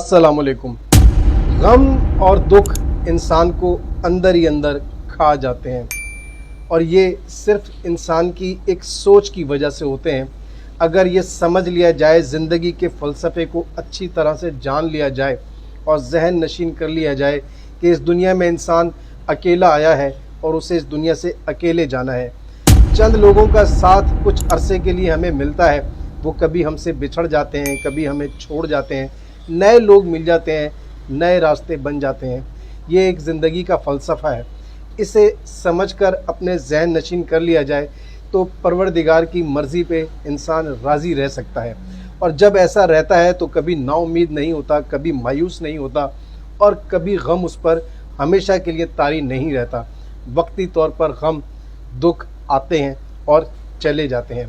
अस्सलामुअलैकुम। गम और दुख इंसान को अंदर ही अंदर खा जाते हैं और ये सिर्फ इंसान की एक सोच की वजह से होते हैं। अगर ये समझ लिया जाए, ज़िंदगी के फ़लसफ़े को अच्छी तरह से जान लिया जाए और जहन नशीन कर लिया जाए कि इस दुनिया में इंसान अकेला आया है और उसे इस दुनिया से अकेले जाना है। चंद लोगों का साथ कुछ अरसे के लिए हमें मिलता है, वो कभी हमसे बिछड़ जाते हैं, कभी हमें छोड़ जाते हैं, नए लोग मिल जाते हैं, नए रास्ते बन जाते हैं। ये एक ज़िंदगी का फ़लसफ़ा है। इसे समझकर अपने ज़हन नशीन कर लिया जाए तो परवरदिगार की मर्ज़ी पे इंसान राज़ी रह सकता है। और जब ऐसा रहता है तो कभी नाउम्मीद नहीं होता, कभी मायूस नहीं होता और कभी गम उस पर हमेशा के लिए तारी नहीं रहता। वक्ती तौर पर गम दुख आते हैं और चले जाते हैं।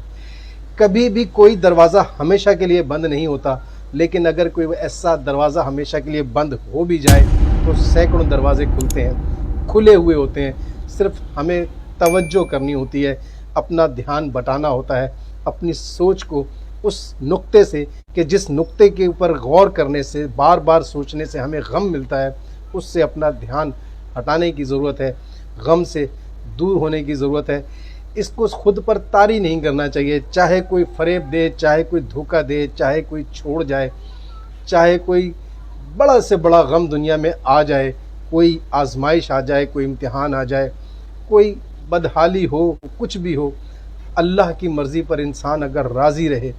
कभी भी कोई दरवाज़ा हमेशा के लिए बंद नहीं होता, लेकिन अगर कोई ऐसा दरवाज़ा हमेशा के लिए बंद हो भी जाए तो सैकड़ों दरवाजे खुलते हैं, खुले हुए होते हैं। सिर्फ हमें तवज्जो करनी होती है, अपना ध्यान बटाना होता है, अपनी सोच को उस नुक्ते से कि जिस नुक्ते के ऊपर गौर करने से, बार बार सोचने से हमें गम मिलता है, उससे अपना ध्यान हटाने की ज़रूरत है, गम से दूर होने की ज़रूरत है। इसको खुद पर तारी नहीं करना चाहिए। चाहे कोई फ़रेब दे, चाहे कोई धोखा दे, चाहे कोई छोड़ जाए, चाहे कोई बड़ा से बड़ा गम दुनिया में आ जाए, कोई आजमाइश आ जाए, कोई इम्तिहान आ जाए, कोई बदहाली हो, कुछ भी हो, अल्लाह की मर्ज़ी पर इंसान अगर राज़ी रहे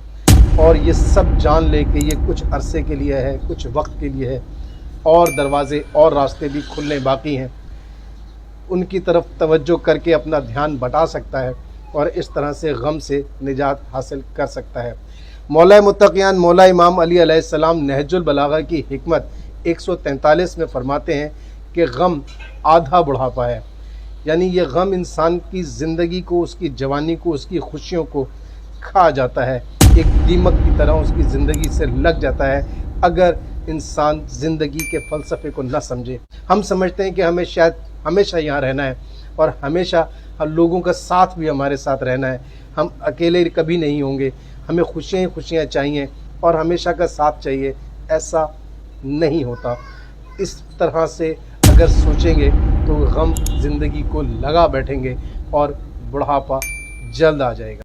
और ये सब जान ले कि ये कुछ अरसे के लिए है, कुछ वक्त के लिए है और दरवाज़े और रास्ते भी खुलने बाकी हैं, उनकी तरफ तवज्जो करके अपना ध्यान बटा सकता है और इस तरह से गम से निजात हासिल कर सकता है। मौला मुत्तक़ियान मौला इमाम अली अलैहिस्सलाम नहजुल बलागा की हिकमत 143 में फरमाते हैं कि गम आधा बुढ़ापा है। यानी ये गम इंसान की ज़िंदगी को, उसकी जवानी को, उसकी खुशियों को खा जाता है, एक दीमक की तरह उसकी ज़िंदगी से लग जाता है अगर इंसान ज़िंदगी के फ़लसफ़े को न समझे। हम समझते हैं कि हमें शायद हमेशा यहाँ रहना है और हमेशा हम लोगों का साथ भी हमारे साथ रहना है, हम अकेले कभी नहीं होंगे, हमें खुशियाँ ही खुशियाँ चाहिए और हमेशा का साथ चाहिए। ऐसा नहीं होता। इस तरह से अगर सोचेंगे तो गम ज़िंदगी को लगा बैठेंगे और बुढ़ापा जल्द आ जाएगा।